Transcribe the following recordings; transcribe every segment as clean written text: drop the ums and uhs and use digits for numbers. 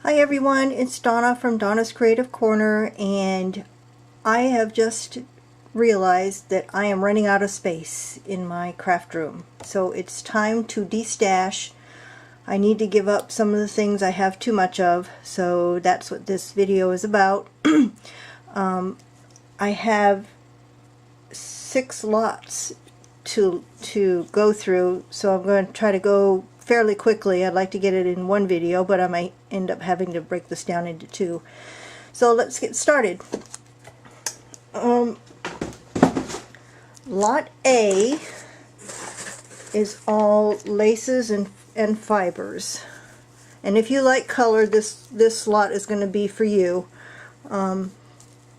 Hi everyone, it's Donna from Donna's Creative Corner, and I have just realized that I am running out of space in my craft room. So it's time to destash. I need to give up some of the things I have too much of, so that's what this video is about. I have 6 lots to go through, so I'm going to try to go fairly quickly. I'd like to get it in one video, but I might end up having to break this down into 2. So let's get started. Lot A is all laces and fibers, and if you like color, this lot is going to be for you.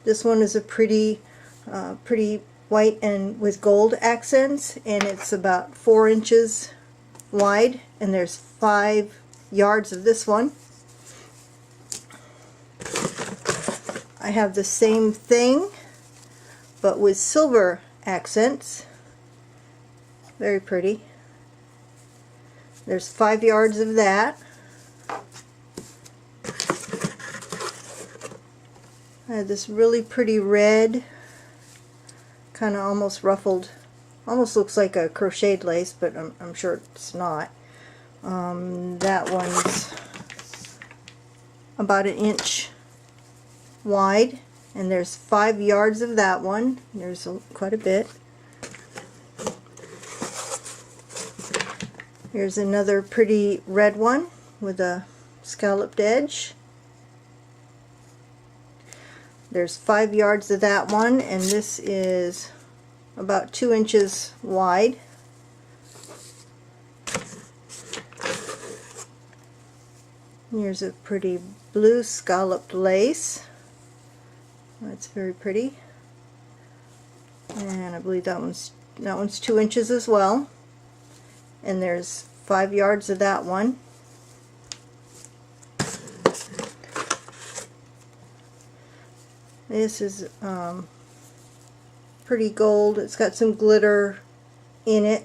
This one is a pretty white and with gold accents, and it's about 4 inches wide, and there's 5 yards of this one. I have the same thing but with silver accents. Very pretty. There's 5 yards of that. I have this really pretty red, kind of almost ruffled, almost looks like a crocheted lace, but I'm sure it's not. That one's about 1 inch wide, and there's 5 yards of that one. There's quite a bit. Here's another pretty red one with a scalloped edge. There's 5 yards of that one, and this is about 2 inches wide. Here's a pretty blue scalloped lace. That's very pretty. And I believe that one's 2 inches as well. And there's 5 yards of that one. This is pretty gold. It's got some glitter in it.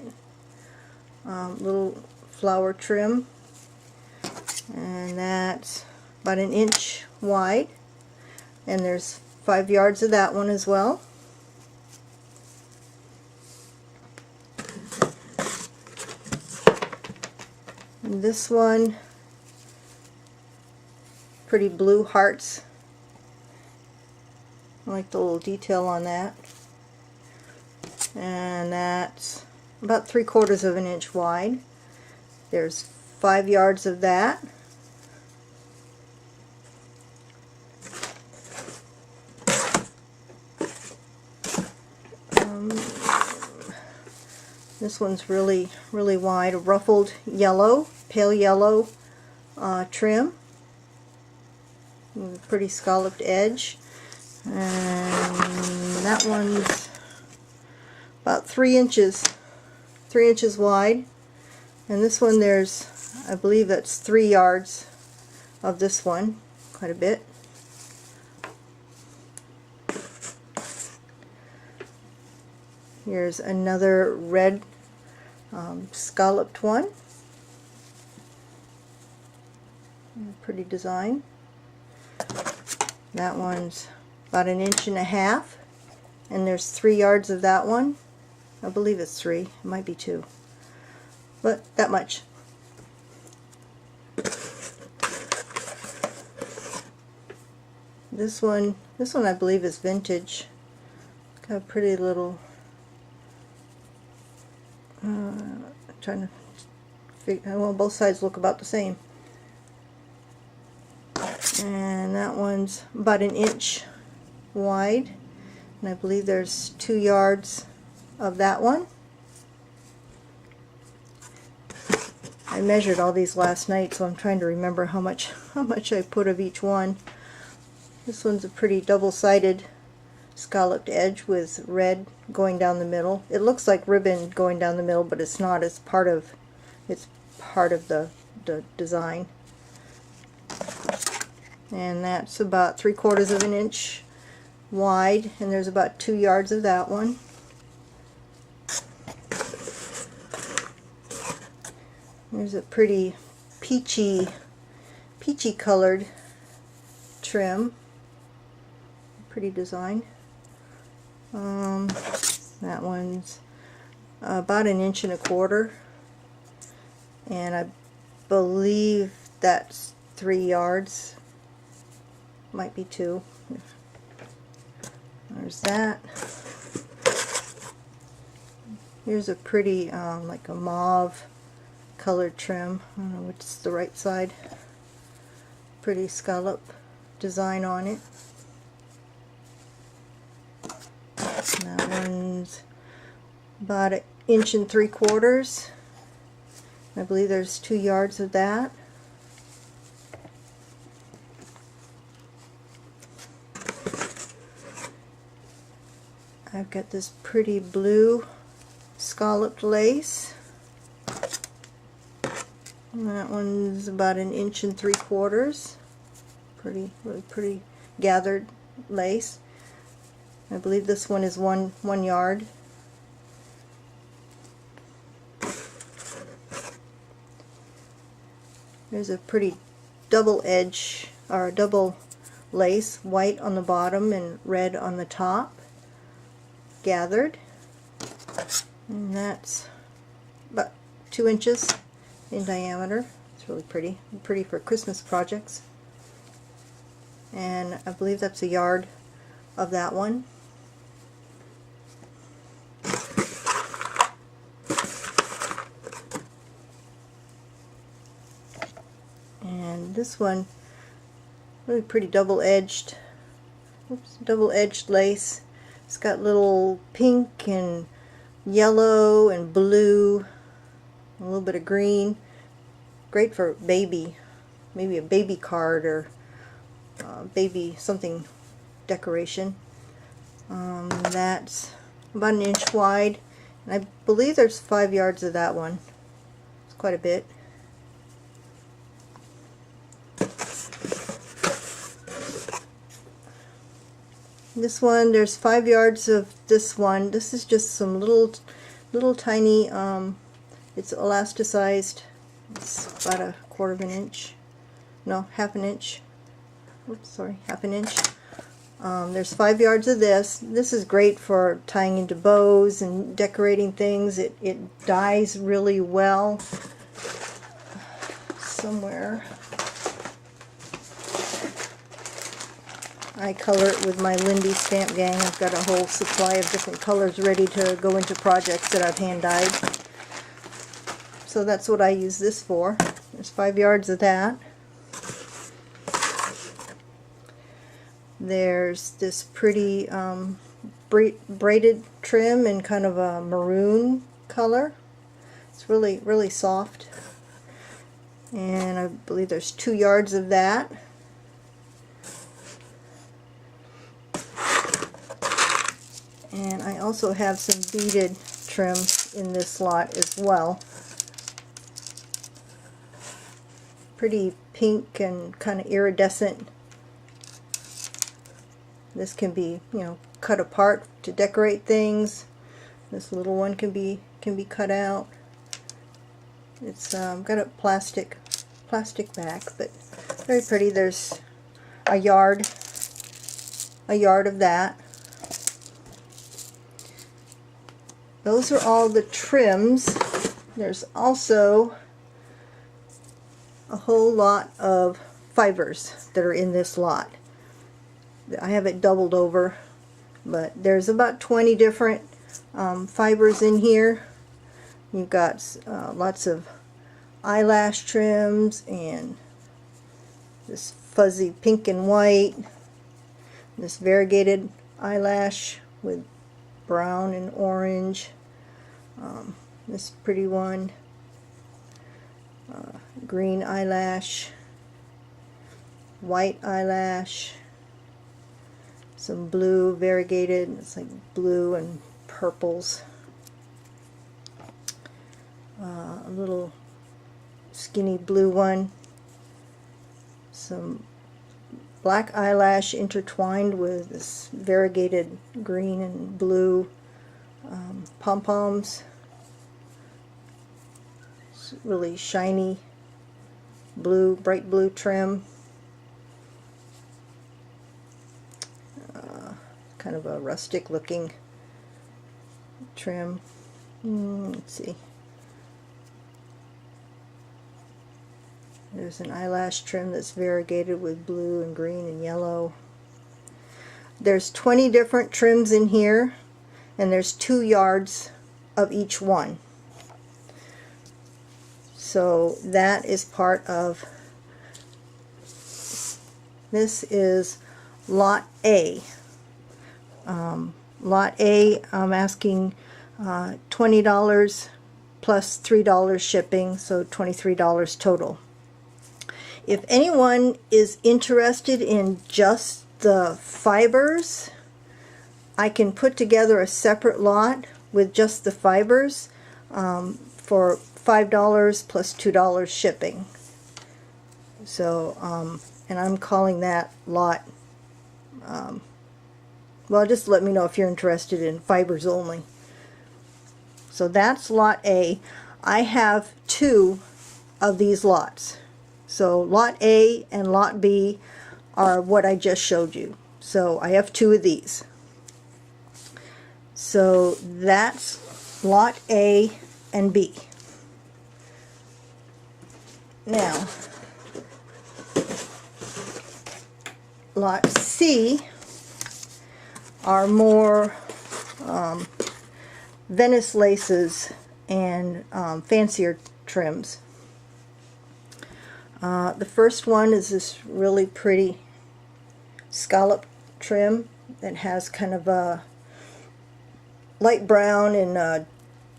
Little flower trim. And that's about 1 inch wide. And there's 5 yards of that one as well. And this one, pretty blue hearts. I like the little detail on that. And that's about 3/4 of an inch wide. There's 5 yards of that. This one's really wide, a ruffled yellow, pale yellow trim, with a pretty scalloped edge. And that one's about 3 inches wide. And this one, there's, I believe that's 3 yards of this one, quite a bit. Here's another red scalloped one. Pretty design. That one's about 1.5 inches, and there's 3 yards of that one. I believe it's 3. It might be 2, but that much. This one I believe is vintage. Got a pretty little. Trying to figure. Well, both sides look about the same. And that one's about 1 inch wide, and I believe there's 2 yards of that one. I measured all these last night, so I'm trying to remember how much I put of each one. This one's a pretty double-sided scalloped edge with red going down the middle. It looks like ribbon going down the middle, but it's not. It's part of the design. And that's about 3/4 of an inch wide, and there's about 2 yards of that one. There's a pretty peachy peachy colored trim. Pretty design. That one's about 1.25 inches, and I believe that's 3 yards. Might be 2. There's that. Here's a pretty like a mauve colored trim. I don't know which is the right side. Pretty scallop design on it. And that one's about 1.75 inches. I believe there's 2 yards of that. I've got this pretty blue scalloped lace. And that one's about 1.75 inches. Really pretty gathered lace. I believe this one is one yard. There's a pretty double edge, or double lace, white on the bottom and red on the top, gathered. And that's about 2 inches in diameter. It's really pretty. Pretty for Christmas projects. And I believe that's 1 yard of that one. And this one, really pretty double-edged lace. It's got little pink and yellow and blue, a little bit of green. Great for baby, maybe a baby card or baby something decoration. That's about 1 inch wide, and I believe there's 5 yards of that one. It's quite a bit. This one, there's 5 yards of this one. This is just some little tiny, it's elasticized. It's about 1/4 inch. No, 1/2 inch. Oops, sorry, 1/2 inch. There's 5 yards of this. This is great for tying into bows and decorating things. It dyes really well. Somewhere I color it with my Lindy stamp gang. I've got a whole supply of different colors ready to go into projects that I've hand dyed. So that's what I use this for. There's 5 yards of that. There's this pretty braided trim in kind of a maroon color. It's really soft. And I believe there's 2 yards of that. And I also have some beaded trim in this lot as well. Pretty pink and kind of iridescent. This can be, cut apart to decorate things. This little one can be cut out. It's got a plastic back, but very pretty. There's a yard of that. Those are all the trims. There's also a whole lot of fibers that are in this lot. I have it doubled over, but there's about 20 different fibers in here. You've got lots of eyelash trims and this fuzzy pink and white, this variegated eyelash with brown and orange, this pretty one, green eyelash, white eyelash, some blue variegated, it's like blue and purples, a little skinny blue one, some black eyelash intertwined with this variegated green and blue pom-poms. It's really shiny blue, bright blue trim. Kind of a rustic looking trim. Let's see. There's an eyelash trim that's variegated with blue and green and yellow. There's 20 different trims in here, and there's 2 yards of each one. So that is part of, this is Lot A. Lot A, I'm asking $20 plus $3 shipping, so $23 total. If anyone is interested in just the fibers, I can put together a separate lot with just the fibers for $5 plus $2 shipping. So, and I'm calling that lot, well, just let me know if you're interested in fibers only. So that's Lot A. I have 2 of these lots. So Lot A and Lot B are what I just showed you. So I have 2 of these. So that's Lot A and B. Now, Lot C are more Venice laces and fancier trims. The first one is this really pretty scallop trim that has kind of a light brown and a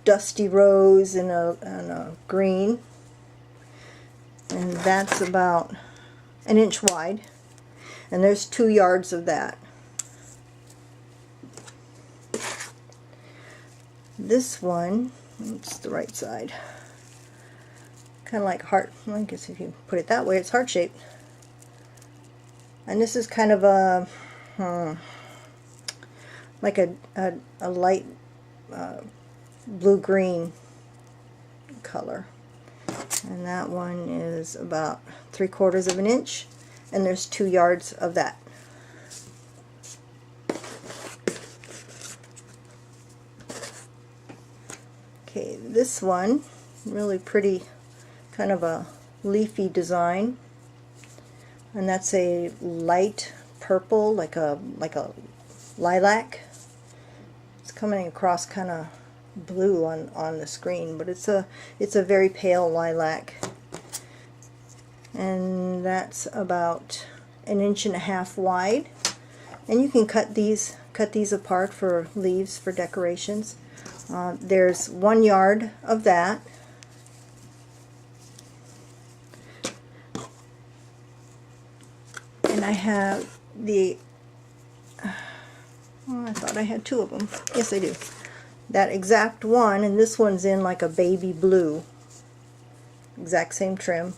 dusty rose and a green, and that's about 1 inch wide, and there's 2 yards of that. This one, it's the right side, kind of like heart, I guess if you put it that way, it's heart-shaped. And this is kind of a like a light blue-green color. And that one is about 3/4 of an inch, and there's 2 yards of that. Okay, this one, really pretty, kind of a leafy design, and that's a light purple, like a lilac. It's coming across kind of blue on the screen, but it's a very pale lilac, and that's about 1.5 inches wide. And you can cut these apart for leaves for decorations. There's 1 yard of that. And I have the, oh, I thought I had 2 of them. Yes, I do. That exact one, and this one's in like a baby blue. Exact same trim.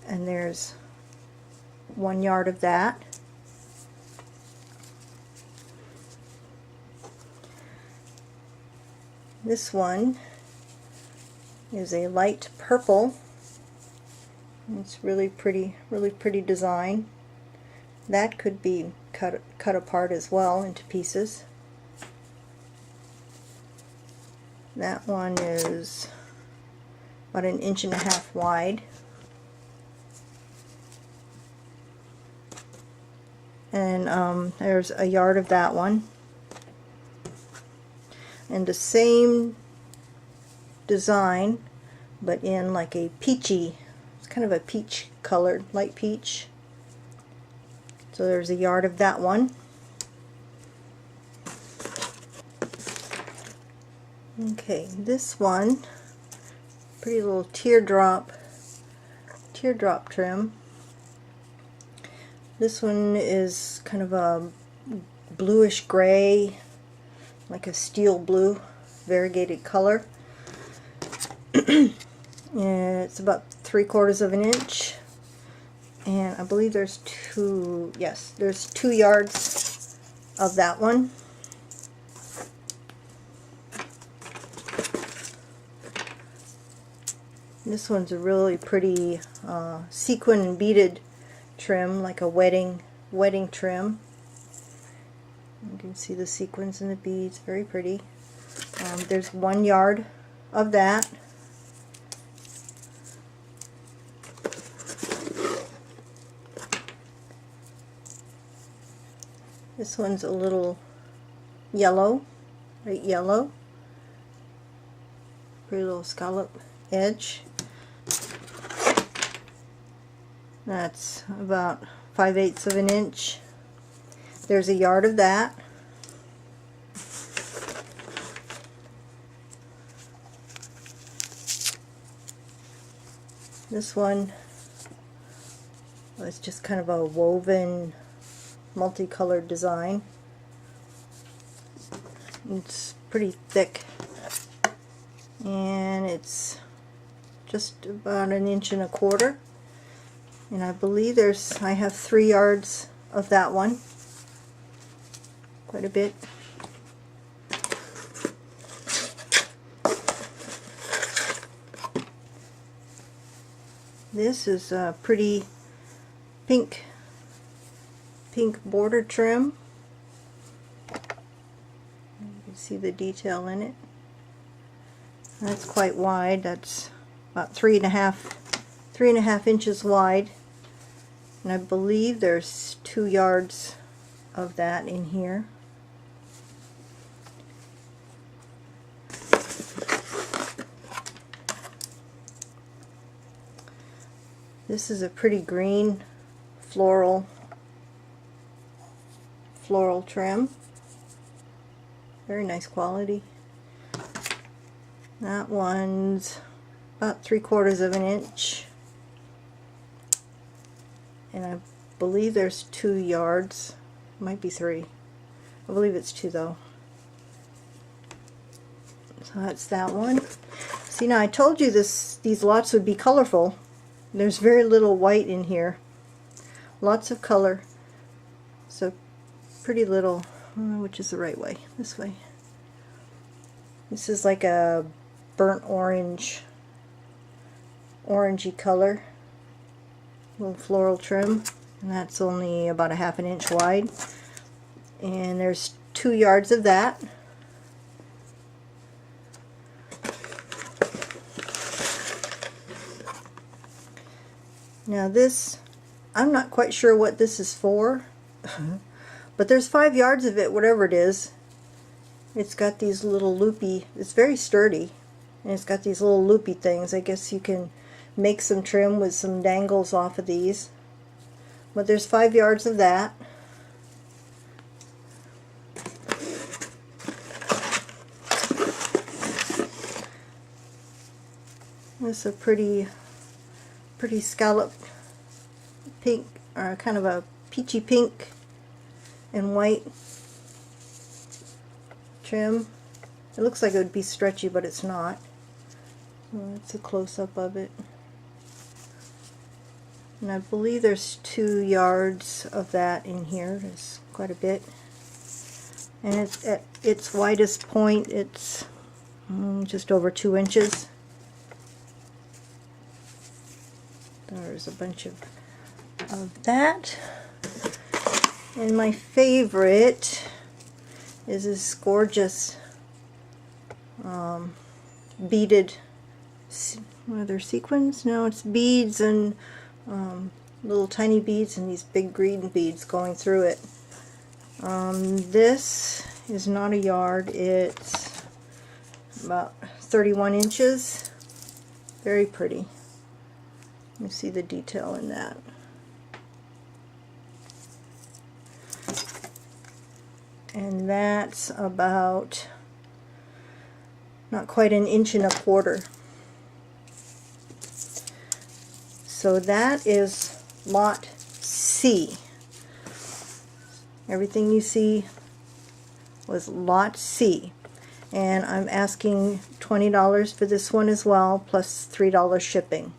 And there's 1 yard of that. This one is a light purple. It's really pretty design. That could be cut apart as well into pieces. That one is about 1.5 inches wide. And there's 1 yard of that one. And the same design, but in like a peachy, it's kind of a peach colored, light peach. So there's 1 yard of that one. Okay, this one, pretty little teardrop trim. This one is kind of a bluish gray, like a steel blue, variegated color. And it's about 3/4 of an inch, and I believe there's 2, yes, there's 2 yards of that one. This one's a really pretty sequin and beaded trim, like a wedding trim. You can see the sequins and the beads, very pretty. There's 1 yard of that. This one's a little yellow, right, yellow. Pretty little scallop edge. That's about 5/8 of an inch. There's a yard of that. This one was just kind of a woven multicolored design. It's pretty thick, and it's just about 1.25 inches. And I believe I have 3 yards of that one. Quite a bit. This is a pretty pink border trim. You can see the detail in it. That's quite wide. That's about 3.5 inches wide. And I believe there's 2 yards of that in here. This is a pretty green floral trim. Very nice quality. That one's about 3/4 of an inch. And I believe there's 2 yards. Might be 3. I believe it's 2 though. So that's that one. See, now I told you these lots would be colorful. There's very little white in here. Lots of color. So pretty little. I don't know which is the right way. This way. This is like a burnt orangey color. Little floral trim. And that's only about 1/2 inch wide. And there's 2 yards of that. Now this, I'm not quite sure what this is for, but there's 5 yards of it, whatever it is. It's got these little loopy, it's very sturdy, and it's got these little loopy things. I guess you can make some trim with some dangles off of these. But there's 5 yards of that. This is a pretty scallop pink, or kind of a peachy pink and white trim. It looks like it would be stretchy, but it's not. It's a close-up of it. And I believe there's 2 yards of that in here. There's quite a bit. And it's at its widest point, it's just over 2 inches. There's a bunch of that. And my favorite is this gorgeous beaded, are there sequins? No, it's beads and little tiny beads and these big green beads going through it. This is not a yard, it's about 31 inches. Very pretty. You see the detail in that. And that's about not quite 1.25 inches. So that is lot C. Everything you see was lot C. And I'm asking $20 for this one as well, plus $3 shipping.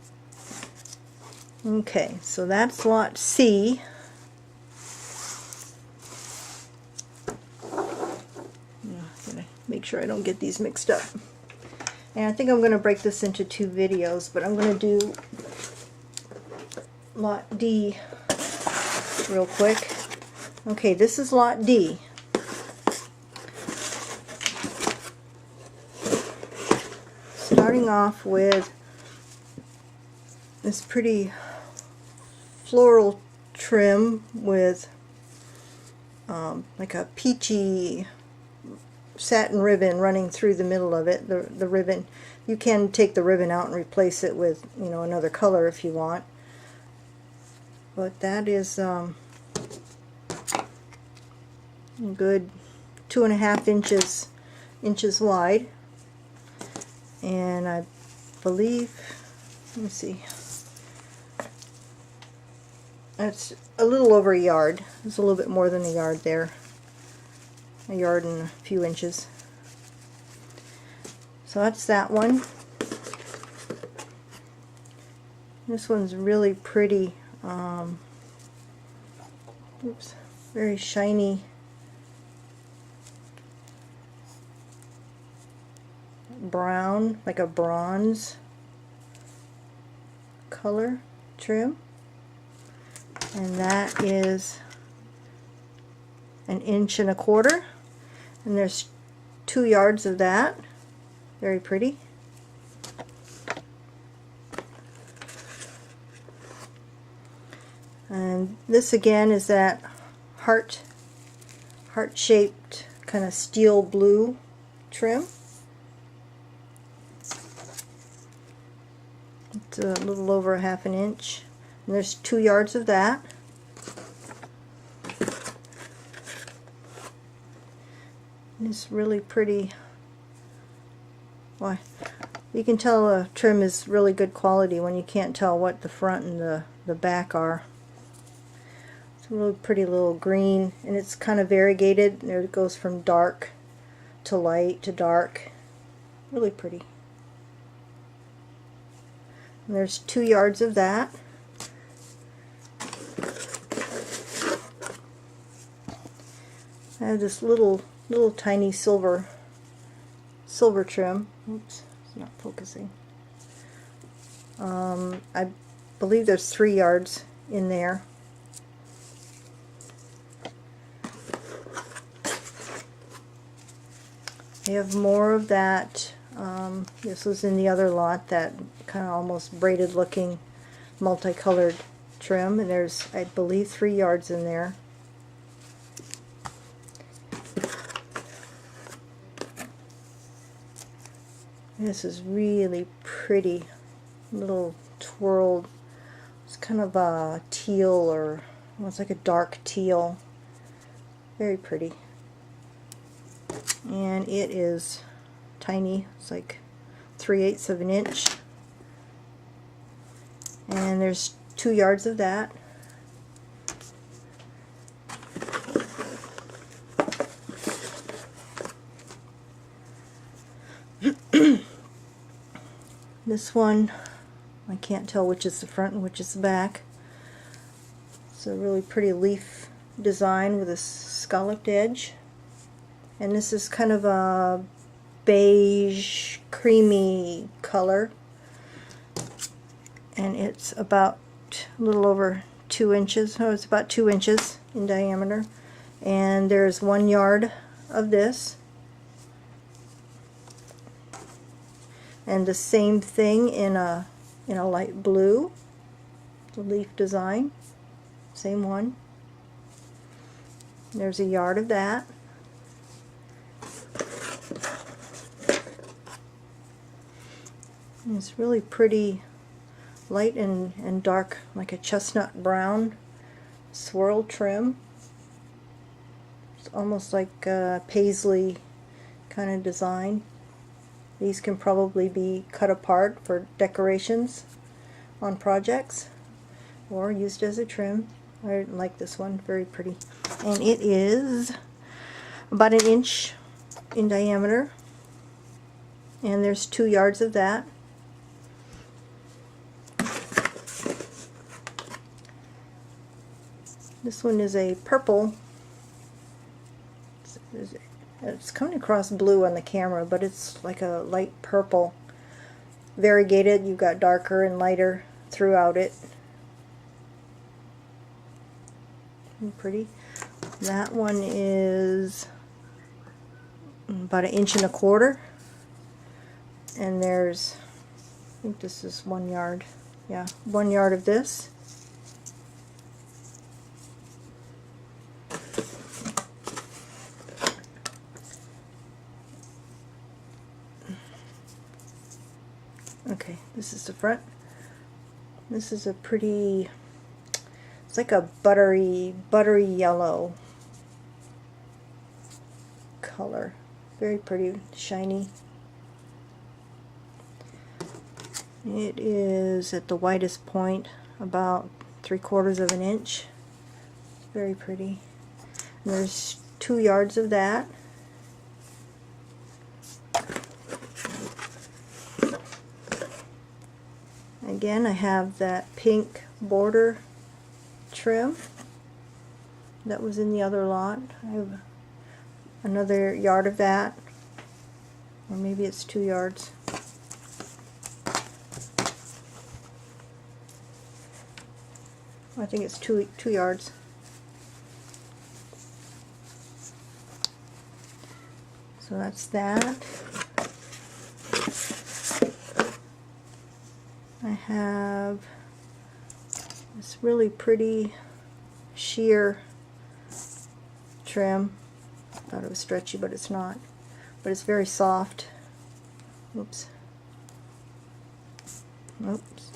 Okay, so that's lot C. I'm gonna make sure I don't get these mixed up. And I think I'm going to break this into 2 videos, but I'm going to do Lot D real quick. Okay, this is Lot D. Starting off with this pretty floral trim with like a peachy satin ribbon running through the middle of it. The ribbon, you can take the ribbon out and replace it with, you know, another color if you want. But that is good 2.5 inches wide, and I believe, let me see, that's a little over a yard. There's a little bit more than a yard there. A yard and a few inches. So that's that one. This one's really pretty. Oops, very shiny. Brown, like a bronze color trim. And that is 1.25 inches. And there's 2 yards of that. Very pretty. And this again is that heart-shaped kind of steel blue trim. It's a little over 1/2 inch. And there's 2 yards of that. It's really pretty. Why, you can tell a trim is really good quality when you can't tell what the front and the back are. It's a really pretty little green, and it's kind of variegated. There it goes from dark to light to dark. Really pretty. And there's 2 yards of that. I have this little tiny silver trim. Oops, it's not focusing. I believe there's 3 yards in there. I have more of that. This was in the other lot, that kind of almost braided looking multicolored trim, and there's, I believe, 3 yards in there. This is really pretty, little twirled, it's kind of a teal, or well, it's like a dark teal. Very pretty. And it is tiny, it's like 3/8 of an inch. And there's 2 yards of that. This one, I can't tell which is the front and which is the back. It's a really pretty leaf design with a scalloped edge. And this is kind of a beige, creamy color. And it's about a little over 2 inches. No, it's about 2 inches in diameter. And there's 1 yard of this. And the same thing in a light blue, the leaf design, same one. There's a yard of that. And it's really pretty light and dark, like a chestnut brown swirl trim. It's almost like a paisley kind of design. These can probably be cut apart for decorations on projects or used as a trim. I like this one, very pretty. And it is about 1 inch in diameter, and there's 2 yards of that. This one is a purple. It's coming across blue on the camera, but it's like a light purple. variegated. You've got darker and lighter throughout it. Pretty. That one is about 1.25 inches, and there's, I think this is 1 yard. Yeah, 1 yard of this. Okay, this is the front. This is a pretty, it's like a buttery yellow color. Very pretty, shiny. It is at the widest point about 3/4 inch. Very pretty. And there's 2 yards of that. Again, I have that pink border trim that was in the other lot. I have another yard of that, or maybe it's 2 yards. I think it's two yards. So that's that. I have this really pretty sheer trim. Thought it was stretchy, but it's not. But it's very soft. Oops. Oops.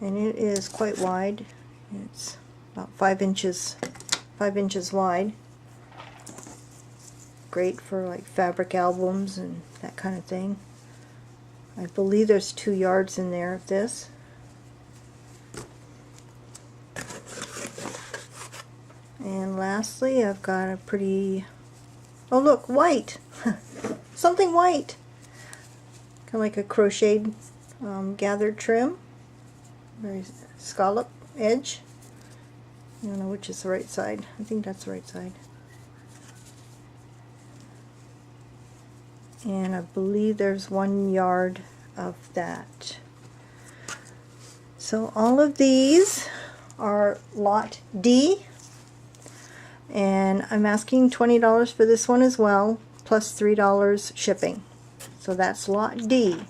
And it is quite wide. It's about 5 inches wide. Great for like fabric albums and that kind of thing. I believe there's 2 yards in there of this. And lastly, I've got a pretty, oh look, white. Something white. Kind of like a crocheted gathered trim. Very scallop edge. I don't know which is the right side. I think that's the right side. And I believe there's 1 yard of that. So all of these are lot D, and I'm asking $20 for this one as well, plus $3 shipping. So that's lot D.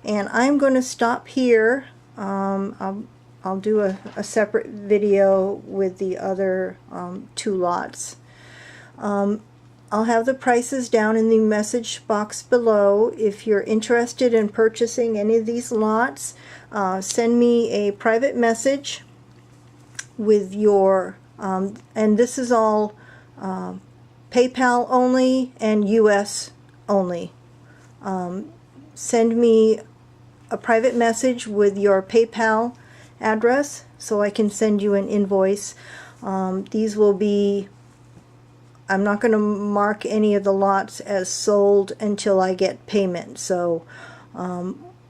And I'm going to stop here. I'll do a separate video with the other 2 lots. I'll have the prices down in the message box below. If you're interested in purchasing any of these lots, send me a private message with your, and this is all PayPal only and US only. Send me a private message with your PayPal address so I can send you an invoice. These will be, I'm not going to mark any of the lots as sold until I get payment. So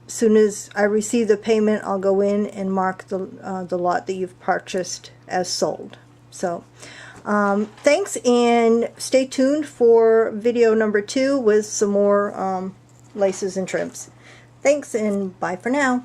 soon as I receive the payment, I'll go in and mark the lot that you've purchased as sold. So thanks, and stay tuned for video number 2 with some more laces and trims. Thanks, and bye for now.